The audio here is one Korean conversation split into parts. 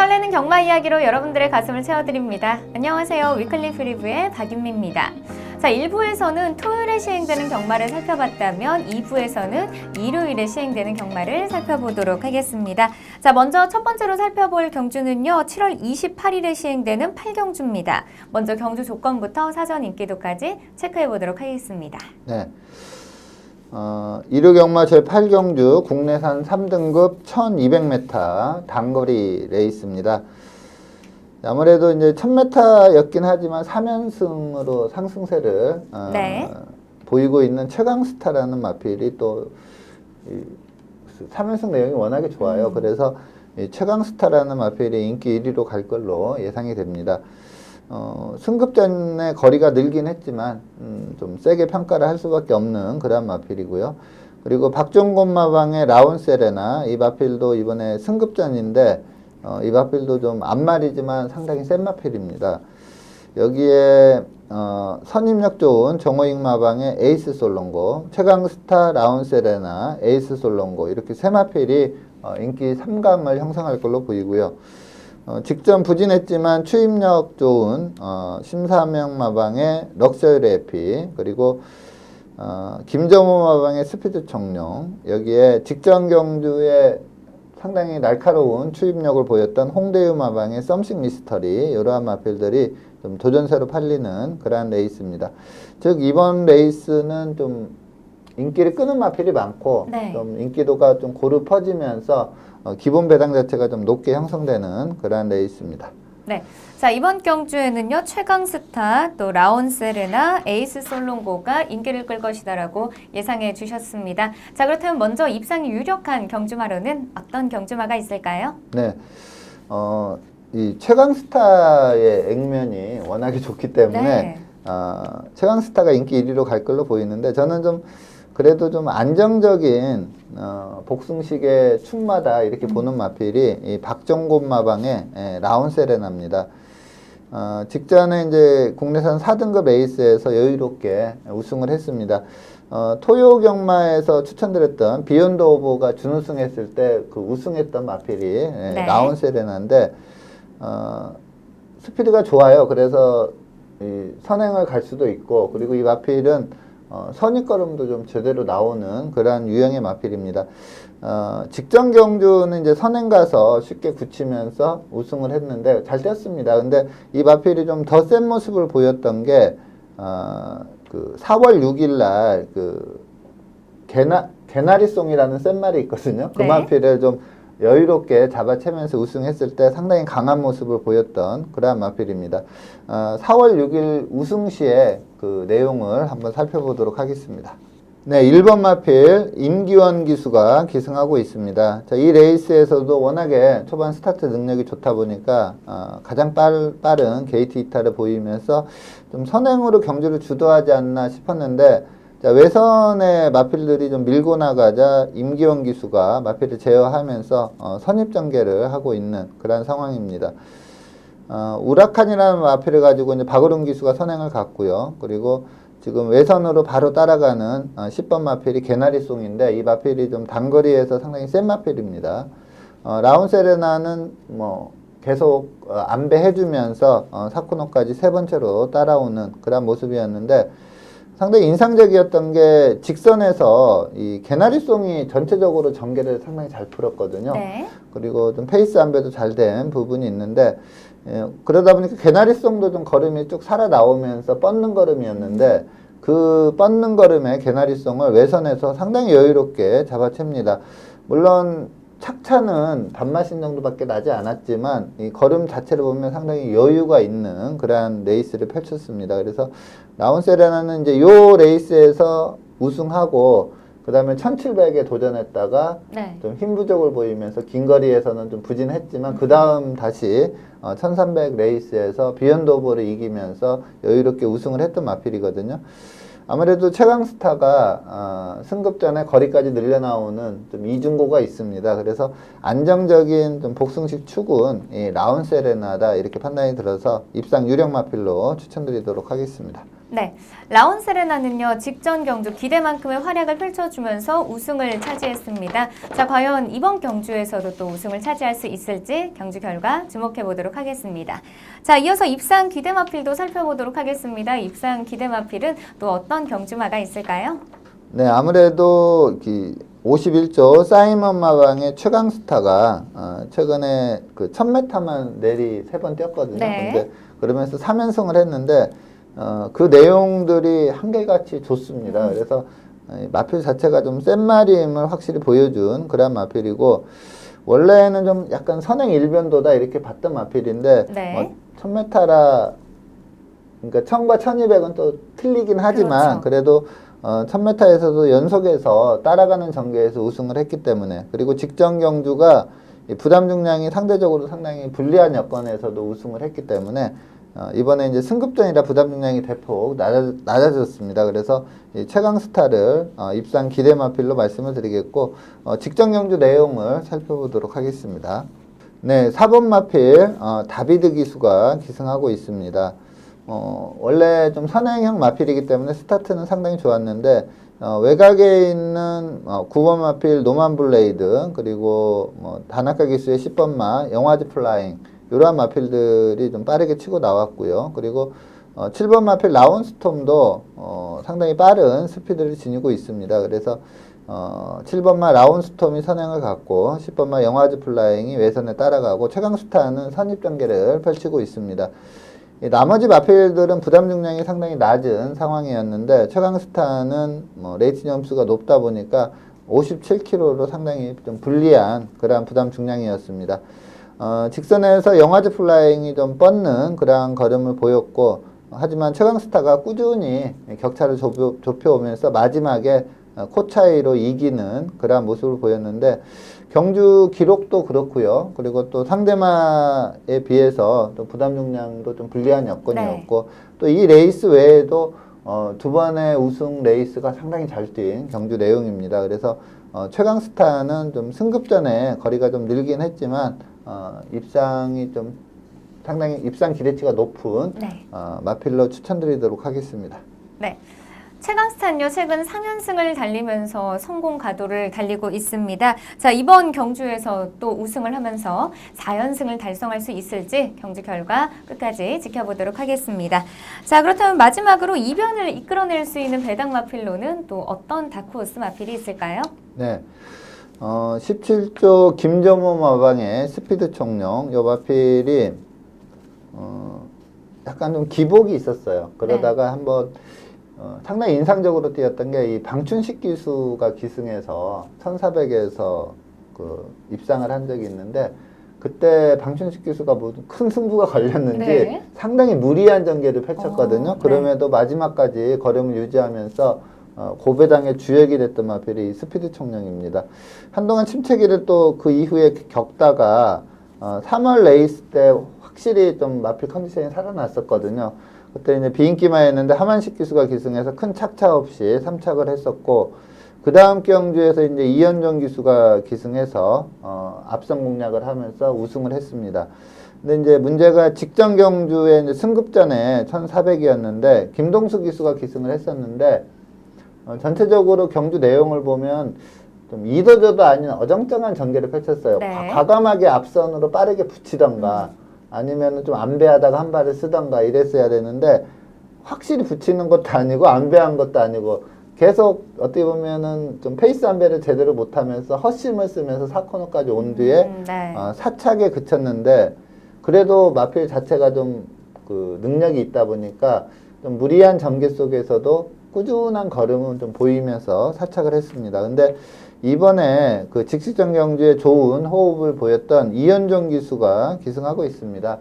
설레는 경마 이야기로 여러분들의 가슴을 채워드립니다. 안녕하세요. 위클리 프리뷰의 박윤미입니다. 자, 1부에서는 토요일에 시행되는 경마를 살펴봤다면 2부에서는 일요일에 시행되는 경마를 살펴보도록 하겠습니다. 자, 먼저 첫 번째로 살펴볼 경주는요. 7월 28일에 시행되는 8경주입니다. 먼저 경주 조건부터 사전 인기도까지 체크해보도록 하겠습니다. 네. 1호 경마 제8경주 국내산 3등급 1200m 단거리 레이스입니다. 아무래도 이제 1000m였긴 하지만 3연승으로 상승세를 보이고 있는 최강스타라는 마필이 또 3연승 내용이 워낙에 좋아요. 그래서 최강스타라는 마필이 인기 1위로 갈 걸로 예상이 됩니다. 승급전의 거리가 늘긴 했지만 좀 세게 평가를 할 수밖에 없는 그런 마필이고요. 그리고 박종곤 마방의 라온세레나 이 마필도 이번에 승급전인데 이 마필도 좀 앞말이지만 상당히 센 마필입니다. 여기에 선임력 좋은 정호익 마방의 에이스 솔롱고, 최강스타 라온세레나 에이스 솔롱고 이렇게 세 마필이 인기 3강을 형성할 걸로 보이고요. 직전 부진했지만 추임력 좋은 심사명 마방의 럭셔리 에피, 그리고 김정호 마방의 스피드 청룡, 여기에 직전 경주에 상당히 날카로운 추임력을 보였던 홍대유 마방의 썸씽 미스터리, 이러한 마필들이 좀 도전세로 팔리는 그러한 레이스입니다. 즉 이번 레이스는 좀 인기를 끄는 마필이 많고 좀 인기도가 좀 고루 퍼지면서 기본 배당 자체가 좀 높게 형성되는 그러한 레이스입니다. 네. 자, 이번 경주에는요, 최강스타, 또 라온세레나, 에이스 솔롱고가 인기를 끌 것이다라고 예상해 주셨습니다. 자, 그렇다면 먼저 입상이 유력한 경주마로는 어떤 경주마가 있을까요? 네. 이 최강스타의 액면이 워낙에 좋기 때문에 최강스타가 인기 1위로 갈 걸로 보이는데, 저는 좀 그래도 좀 안정적인 복승식의 축마다 이렇게 보는 마필이 이 박종곤 마방의 라온세레나입니다. 직전에 이제 국내산 4등급 에이스에서 여유롭게 우승을 했습니다. 토요 경마에서 추천드렸던 비욘드 오버가 준우승했을 때 그 우승했던 마필이 라온세레나인데 스피드가 좋아요. 그래서 이 선행을 갈 수도 있고, 그리고 이 마필은 선입걸음도 좀 제대로 나오는 그러한 유형의 마필입니다. 직전 경주는 이제 선행 가서 쉽게 굳히면서 우승을 했는데 잘 뛰었습니다. 근데 이 마필이 좀 더 센 모습을 보였던 게 그 4월 6일 날 그 개나리송이라는 센 말이 있거든요. 그 마필을 좀 여유롭게 잡아채면서 우승했을 때 상당히 강한 모습을 보였던 그러한 마필입니다. 4월 6일 우승 시에 그 내용을 한번 살펴보도록 하겠습니다. 네, 1번 마필 임기원 기수가 기승하고 있습니다. 자, 이 레이스에서도 워낙에 초반 스타트 능력이 좋다 보니까 가장 빠른 게이트 이탈을 보이면서 좀 선행으로 경주를 주도하지 않나 싶었는데, 자, 외선의 마필들이 좀 밀고 나가자 임기원 기수가 마필을 제어하면서 선입전개를 하고 있는 그런 상황입니다. 우라칸이라는 마필을 가지고 이제 박으름 기수가 선행을 갔고요. 그리고 지금 외선으로 바로 따라가는 10번 마필이 개나리송인데, 이 마필이 좀 단거리에서 상당히 센 마필입니다. 라운세레나는 뭐 계속 안배해주면서 사쿠노까지 세 번째로 따라오는 그런 모습이었는데, 상당히 인상적이었던 게 직선에서 이 개나리송이 전체적으로 전개를 상당히 잘 풀었거든요. 그리고 좀 페이스 안배도 잘 된 부분이 있는데, 그러다 보니까 개나리송도 좀 걸음이 쭉 살아 나오면서 뻗는 걸음이었는데, 그 뻗는 걸음의 개나리송을 외선에서 상당히 여유롭게 잡아챕니다. 물론 착차는 반마신 정도밖에 나지 않았지만 이 걸음 자체를 보면 상당히 여유가 있는 그러한 레이스를 펼쳤습니다. 그래서 라온세레나는 이제 요 레이스에서 우승하고 그 다음에 1700에 도전했다가 좀 힘 부족을 보이면서 긴 거리에서는 좀 부진했지만 그 다음 다시 1300 레이스에서 비욘드 오버를 이기면서 여유롭게 우승을 했던 마필이거든요. 아무래도 최강스타가 승급전에 거리까지 늘려나오는 좀 이중고가 있습니다. 그래서 안정적인 좀 복승식 축은 이 라온세레나다 이렇게 판단이 들어서 입상 유력 마필로 추천드리도록 하겠습니다. 네, 라온세레나는요 직전 경주 기대만큼의 활약을 펼쳐주면서 우승을 차지했습니다. 자, 과연 이번 경주에서도 또 우승을 차지할 수 있을지 경주 결과 주목해 보도록 하겠습니다. 자, 이어서 입상 기대마필도 살펴보도록 하겠습니다. 입상 기대마필은 또 어떤 경주마가 있을까요? 네, 아무래도 51조 사이먼 마방의 최강스타가 최근에 그 1000m만 내리 3번 뛰었거든요. 네. 근데 그러면서 3연승을 했는데 그 내용들이 한결같이 좋습니다. 그래서 마필 자체가 좀 센 마림을 확실히 보여준 그런 마필이고, 원래는 좀 약간 선행 일변도다 이렇게 봤던 마필인데 네. 1000m라 그러니까 1000과 1200은 또 틀리긴 하지만 그렇죠. 그래도 1000m에서도 연속해서 따라가는 전개에서 우승을 했기 때문에, 그리고 직전 경주가 이 부담 중량이 상대적으로 상당히 불리한 여건에서도 우승을 했기 때문에 이번에 이제 승급전이라 부담 중량이 대폭 낮아졌습니다. 그래서 이 최강스타를 입상 기대 마필로 말씀을 드리겠고, 직전 경주 내용을 살펴보도록 하겠습니다. 네, 4번 마필 다비드 기수가 기승하고 있습니다. 원래 좀 선행형 마필이기 때문에 스타트는 상당히 좋았는데 외곽에 있는 9번 마필 노만 블레이드, 그리고 다나카 기수의 10번 마 영화즈 플라잉, 이러한 마필들이 좀 빠르게 치고 나왔고요. 그리고 7번 마필 라운스톰도 상당히 빠른 스피드를 지니고 있습니다. 그래서 7번 마 라운스톰이 선행을 갖고 10번 마 영화즈 플라잉이 외선에 따라가고, 최강스타는 선입 전개를 펼치고 있습니다. 나머지 마필들은 부담 중량이 상당히 낮은 상황이었는데 최강스타는 레이스 점수가 높다 보니까 57kg로 상당히 좀 불리한 그러한 부담 중량이었습니다. 직선에서 영화즈 플라잉이 좀 뻗는 그러한 걸음을 보였고, 하지만 최강스타가 꾸준히 격차를 좁혀오면서 마지막에 코 차이로 이기는 그러한 모습을 보였는데, 경주 기록도 그렇고요. 그리고 또 상대마에 비해서 또 부담 중량도 좀 불리한 여건이었고, 또 이 레이스 외에도 두 번의 우승 레이스가 상당히 잘 뛴 경주 내용입니다. 그래서 최강스타는 좀 승급전에 거리가 좀 늘긴 했지만 입상이 좀 상당히 입상 기대치가 높은 네. 마필로 추천드리도록 하겠습니다. 네. 최강스타는요 최근 3연승을 달리면서 성공 가도를 달리고 있습니다. 자, 이번 경주에서 또 우승을 하면서 4연승을 달성할 수 있을지 경주 결과 끝까지 지켜보도록 하겠습니다. 자, 그렇다면 마지막으로 이변을 이끌어낼 수 있는 배당 마필로는 또 어떤 다크호스 마필이 있을까요? 네. 17조 김점호 마방의 스피드 총령, 요 마필이 약간 좀 기복이 있었어요. 그러다가 한번 상당히 인상적으로 뛰었던 게 이 방춘식 기수가 기승해서 1400에서 그 입상을 한 적이 있는데, 그때 방춘식 기수가 무슨 큰 승부가 걸렸는지 네. 상당히 무리한 전개를 펼쳤거든요. 네. 그럼에도 마지막까지 걸음을 유지하면서 고배당의 주역이 됐던 마필이 스피드 총령입니다. 한동안 침체기를 또 그 이후에 겪다가 3월 레이스 때 확실히 좀 마필 컨디션이 살아났었거든요. 그때 이제 비인기마였는데 하만식 기수가 기승해서 큰 착차 없이 3착을 했었고, 그 다음 경주에서 이제 이현종 기수가 기승해서 앞선 공략을 하면서 우승을 했습니다. 근데 이제 문제가 직전 경주에 이제 승급전에 1400이었는데 김동수 기수가 기승을 했었는데 전체적으로 경주 내용을 보면 좀 이도저도 아닌 어정쩡한 전개를 펼쳤어요. 네. 과감하게 앞선으로 빠르게 붙이던가 아니면 좀 안배하다가 한 발을 쓰던가 이랬어야 되는데, 확실히 붙이는 것도 아니고 안배한 것도 아니고 계속 어떻게 보면은 좀 페이스 안배를 제대로 못하면서 헛심을 쓰면서 4코너까지 온 뒤에 네. 사착에 그쳤는데, 그래도 마필 자체가 좀 그 능력이 있다 보니까 좀 무리한 전개 속에서도 꾸준한 걸음은 좀 보이면서 사착을 했습니다. 근데 이번에 그 직시전 경주에 좋은 호흡을 보였던 이현종 기수가 기승하고 있습니다.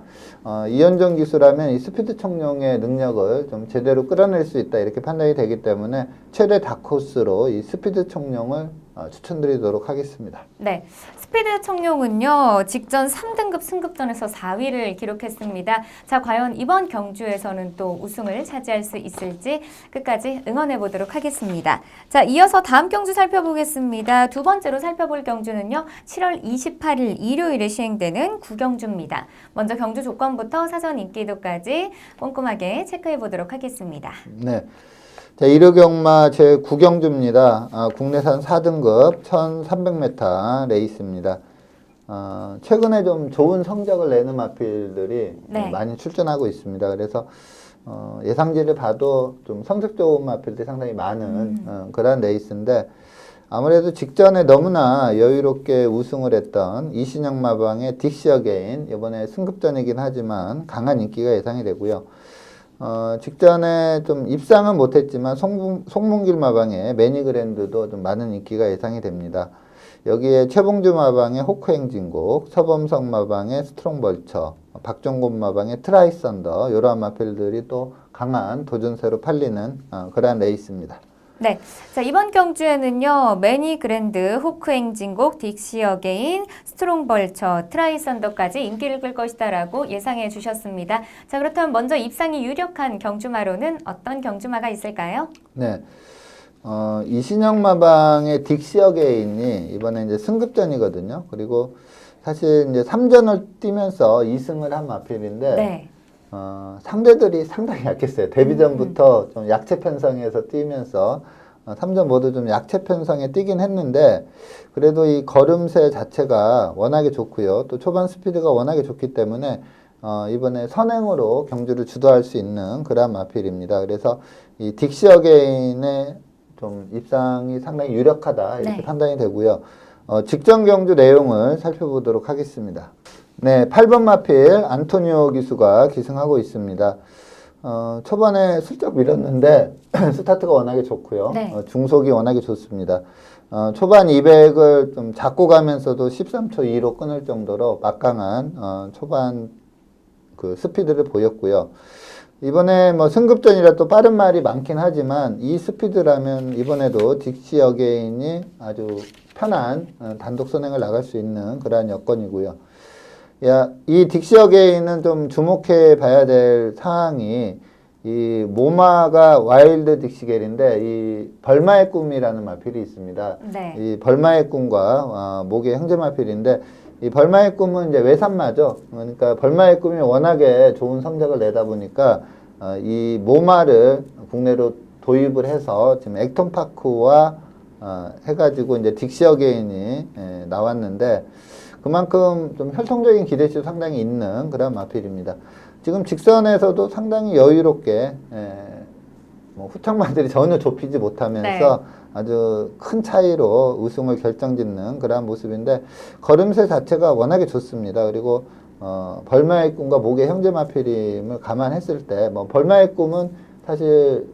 이현종 기수라면 이 스피드 청룡의 능력을 좀 제대로 끌어낼 수 있다 이렇게 판단이 되기 때문에 최대 다크호스로 이 스피드 청룡을 추천드리도록 하겠습니다. 네, 스피드 청룡은요 직전 3등급 승급전에서 4위를 기록했습니다. 자, 과연 이번 경주에서는 또 우승을 차지할 수 있을지 끝까지 응원해 보도록 하겠습니다. 자, 이어서 다음 경주 살펴보겠습니다. 두 번째로 살펴볼 경주는요 7월 28일 일요일에 시행되는 구경주입니다. 먼저 경주 조건부터 사전 인기도까지 꼼꼼하게 체크해 보도록 하겠습니다. 네. 자, 1호 경마 제9경주입니다. 국내산 4등급 1300m 레이스입니다. 최근에 좀 좋은 성적을 내는 마필들이 네. 많이 출전하고 있습니다. 그래서 예상지를 봐도 좀 성적 좋은 마필들이 상당히 많은 그런 레이스인데 아무래도 직전에 너무나 여유롭게 우승을 했던 이신영 마방의 딕시 어게인 이번에 승급전이긴 하지만 강한 인기가 예상이 되고요. 직전에 좀 입상은 못했지만 송문길 마방의 매니그랜드도 좀 많은 인기가 예상이 됩니다. 여기에 최봉주 마방의 호크행진곡, 서범석 마방의 스트롱벌처, 박종곤 마방의 트라이썬더 이러한 마필들이 또 강한 도전세로 팔리는 그러한 레이스입니다. 네, 자 이번 경주에는요 매니 그랜드, 호크 행진곡, 딕시 어게인, 스트롱 벌처, 트라이 썬더까지 인기를 끌 것이다라고 예상해 주셨습니다. 자 그렇다면 먼저 입상이 유력한 경주마로는 어떤 경주마가 있을까요? 네, 이신영 마방의 딕시 어게인이 이번에 이제 승급전이거든요. 그리고 사실 이제 3전을 뛰면서 2승을 한 마필인데. 네. 상대들이 상당히 약했어요. 데뷔전부터 좀 약체 편성에서 뛰면서 3전 모두 좀 약체 편성에 뛰긴 했는데 그래도 이 걸음새 자체가 워낙에 좋고요. 또 초반 스피드가 워낙에 좋기 때문에 이번에 선행으로 경주를 주도할 수 있는 그런 마필입니다. 그래서 이 딕시 어게인의 좀 입상이 상당히 유력하다 이렇게 네. 판단이 되고요. 직전 경주 내용을 살펴보도록 하겠습니다. 네, 8번 마필 안토니오 기수가 기승하고 있습니다. 초반에 슬쩍 밀었는데 스타트가 워낙에 좋고요. 네. 중속이 워낙에 좋습니다. 초반 200을 좀 잡고 가면서도 13초 2로 끊을 정도로 막강한 초반 그 스피드를 보였고요. 이번에 뭐 승급전이라 또 빠른 말이 많긴 하지만 이 스피드라면 이번에도 딕시 어게인이 아주 편한 단독 선행을 나갈 수 있는 그러한 여건이고요. 이 딕시 어게인은 좀 주목해 봐야 될 사항이 이 모마가 와일드 딕시겔인데 이 벌마의 꿈이라는 마필이 있습니다. 네. 이 벌마의 꿈과 목의 형제 마필인데 이 벌마의 꿈은 이제 외산마죠. 그러니까 벌마의 꿈이 워낙에 좋은 성적을 내다 보니까 이 모마를 국내로 도입을 해서 지금 액톤파크와 해가지고 이제 딕시 어게인이 나왔는데 그만큼 좀 혈통적인 기대치도 상당히 있는 그런 마필입니다. 지금 직선에서도 상당히 여유롭게 뭐 후청마들이 전혀 좁히지 못하면서 네. 아주 큰 차이로 우승을 결정짓는 그런 모습인데 걸음새 자체가 워낙에 좋습니다. 그리고 벌마의 꿈과 목의 형제 마필임을 감안했을 때 뭐 벌마의 꿈은 사실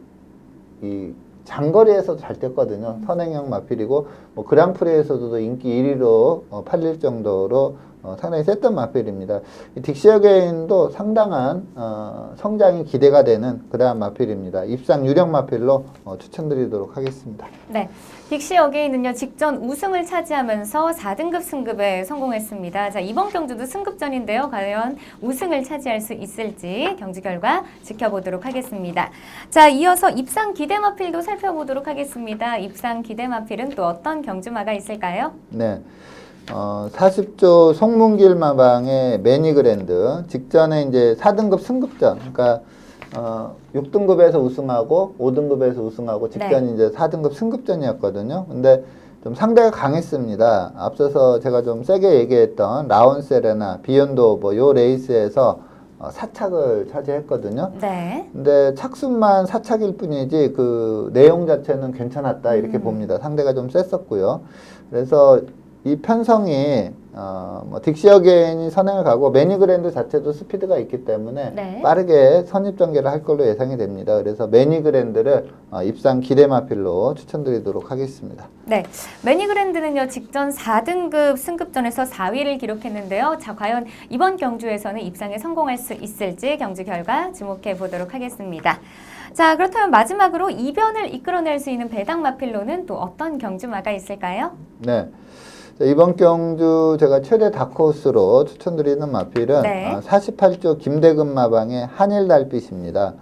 이 장거리에서도 잘 뛰었거든요. 선행형 마필이고 뭐 그랑프리에서도 인기 1위로 팔릴 정도로 상당히 셌던 마필입니다. 이 딕시 어게인도 상당한 성장이 기대가 되는 그러한 마필입니다. 입상 유력 마필로 추천드리도록 하겠습니다. 네, 딕시 어게인은요 직전 우승을 차지하면서 4등급 승급에 성공했습니다. 자 이번 경주도 승급전인데요. 과연 우승을 차지할 수 있을지 경주 결과 지켜보도록 하겠습니다. 자 이어서 입상 기대 마필도 살펴보도록 하겠습니다. 입상 기대 마필은 또 어떤 경주마가 있을까요? 네. 40조 송문길 마방의 매니그랜드 직전에 이제 4등급 승급전 그러니까 6등급에서 우승하고 5등급에서 우승하고 직전이 네. 이제 4등급 승급전이었거든요. 근데 좀 상대가 강했습니다. 앞서서 제가 좀 세게 얘기했던 라온세레나 비욘드 오버 요 레이스에서 사착을 차지했거든요. 네. 근데 착순만 사착일 뿐이지 그 내용 자체는 괜찮았다 이렇게 봅니다. 상대가 좀 셌었고요. 그래서 이 편성이 뭐 딕시어게인이 선행을 가고 매니그랜드 자체도 스피드가 있기 때문에 네. 빠르게 선입 전개를 할 걸로 예상이 됩니다. 그래서 매니그랜드를 입상 기대 마필로 추천드리도록 하겠습니다. 네, 매니그랜드는요 직전 4등급 승급전에서 4위를 기록했는데요. 자, 과연 이번 경주에서는 입상에 성공할 수 있을지 경주 결과 주목해 보도록 하겠습니다. 자, 그렇다면 마지막으로 이변을 이끌어낼 수 있는 배당 마필로는 또 어떤 경주마가 있을까요? 네. 자, 이번 경주 제가 최대 다크호스로 추천드리는 마필은 네. 48조 김대근 마방의 한일달빛입니다.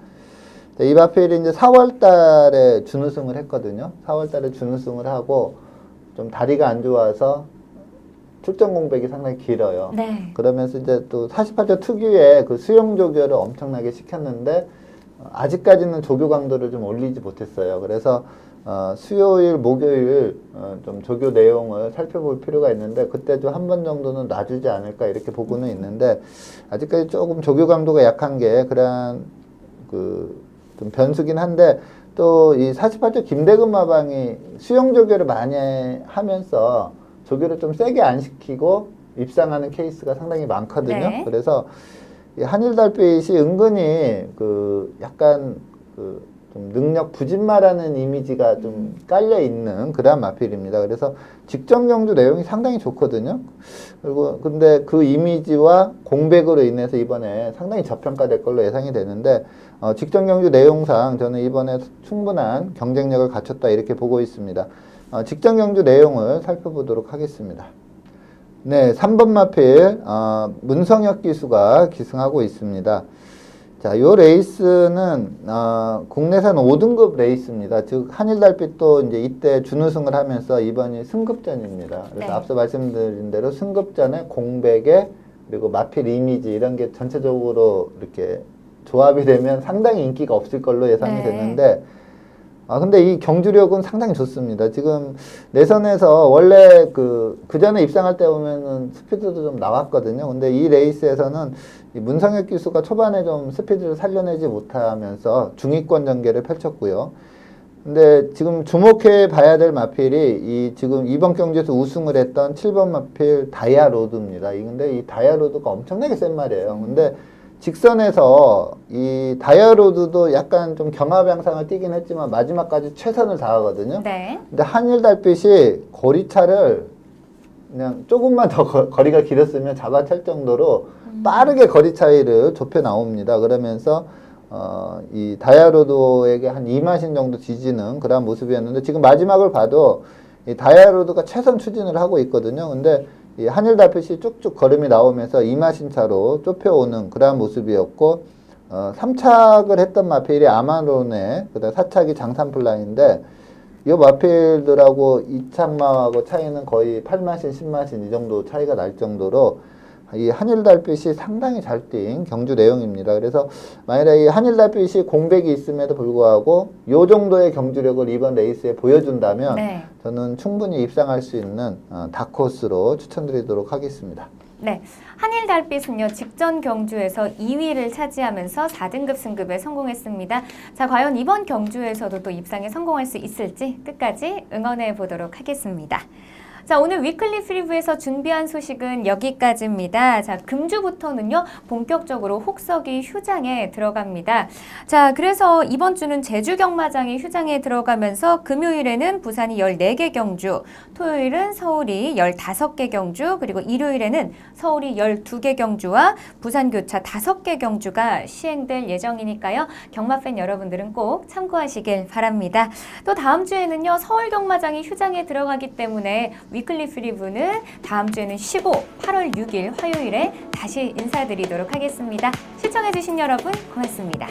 자, 이 마필이 이제 4월 달에 준우승을 했거든요. 4월 달에 준우승을 하고 좀 다리가 안 좋아서 출전 공백이 상당히 길어요. 네. 그러면서 이제 또 48조 특유의 그 수용 조교를 엄청나게 시켰는데 아직까지는 조교 강도를 좀 올리지 못했어요. 그래서 수요일, 목요일 좀 조교 내용을 살펴볼 필요가 있는데 그때 좀 한 번 정도는 놔주지 않을까 이렇게 보고는 있는데 아직까지 조금 조교 강도가 약한 게 그런 좀 변수긴 한데 또 이 48조 김대근 마방이 수용 조교를 많이 하면서 조교를 좀 세게 안 시키고 입상하는 케이스가 상당히 많거든요. 네. 그래서 이 한일달빛이 은근히 약간 좀 능력 부진마라는 이미지가 좀 깔려 있는 그런 마필입니다. 그래서 직전 경주 내용이 상당히 좋거든요. 그리고 근데 그 이미지와 공백으로 인해서 이번에 상당히 저평가될 걸로 예상이 되는데 직전 경주 내용상 저는 이번에 충분한 경쟁력을 갖췄다 이렇게 보고 있습니다. 직전 경주 내용을 살펴보도록 하겠습니다. 네, 3번 마필 문성혁 기수가 기승하고 있습니다. 자, 요 레이스는 국내산 5등급 레이스입니다. 즉 한일달빛도 이제 이때 준우승을 하면서 이번이 승급전입니다. 그래서 네. 앞서 말씀드린 대로 승급전에 공백에 그리고 마필 이미지 이런 게 전체적으로 이렇게 조합이 되면 상당히 인기가 없을 걸로 예상이 네. 됐는데 근데 이 경주력은 상당히 좋습니다. 지금 내선에서 원래 그 전에 입상할 때 보면은 스피드도 좀 나왔거든요. 근데 이 레이스에서는 이 문성혁 기수가 초반에 좀 스피드를 살려내지 못하면서 중위권 전개를 펼쳤고요. 근데 지금 주목해 봐야 될 마필이 지금 이번 경주에서 우승을 했던 7번 마필 다이아로드입니다. 근데 이 다이아로드가 엄청나게 센 말이에요. 근데 직선에서 이 다이아로드도 약간 좀 경합양상을 띠긴 했지만 마지막까지 최선을 다하거든요. 네. 근데 한일달빛이 거리차를 그냥 조금만 더 거리가 길었으면 잡아챌 정도로 빠르게 거리 차이를 좁혀 나옵니다. 그러면서 이 다이아로드에게 한 2마신 정도 뒤지는 그런 모습이었는데 지금 마지막을 봐도 이 다이아로드가 최선 추진을 하고 있거든요. 근데 이 한일달빛이 쭉쭉 걸음이 나오면서 2마신 차로 좁혀오는 그러한 모습이었고 3착을 했던 마필이 아마론의 그다음 4착이 장산플라인데 이 마필들하고 2착마하고 차이는 거의 8마신, 10마신 이 정도 차이가 날 정도로 이 한일달빛이 상당히 잘 뛴 경주 내용입니다. 그래서 만약에 이 한일달빛이 공백이 있음에도 불구하고 이 정도의 경주력을 이번 레이스에 보여준다면 네. 저는 충분히 입상할 수 있는 다크호스로 추천드리도록 하겠습니다. 네, 한일달빛은요 직전 경주에서 2위를 차지하면서 4등급 승급에 성공했습니다. 자, 과연 이번 경주에서도 또 입상에 성공할 수 있을지 끝까지 응원해 보도록 하겠습니다. 자, 오늘 위클리 프리뷰에서 준비한 소식은 여기까지입니다. 자, 금주부터는요, 본격적으로 혹서기 휴장에 들어갑니다. 자, 그래서 이번 주는 제주 경마장이 휴장에 들어가면서 금요일에는 부산이 14개 경주, 토요일은 서울이 15개 경주, 그리고 일요일에는 서울이 12개 경주와 부산 교차 5개 경주가 시행될 예정이니까요. 경마팬 여러분들은 꼭 참고하시길 바랍니다. 또 다음 주에는요, 서울 경마장이 휴장에 들어가기 때문에 위클리 프리뷰는 다음 주에는 쉬고 8월 6일 화요일에 다시 인사드리도록 하겠습니다. 시청해주신 여러분 고맙습니다.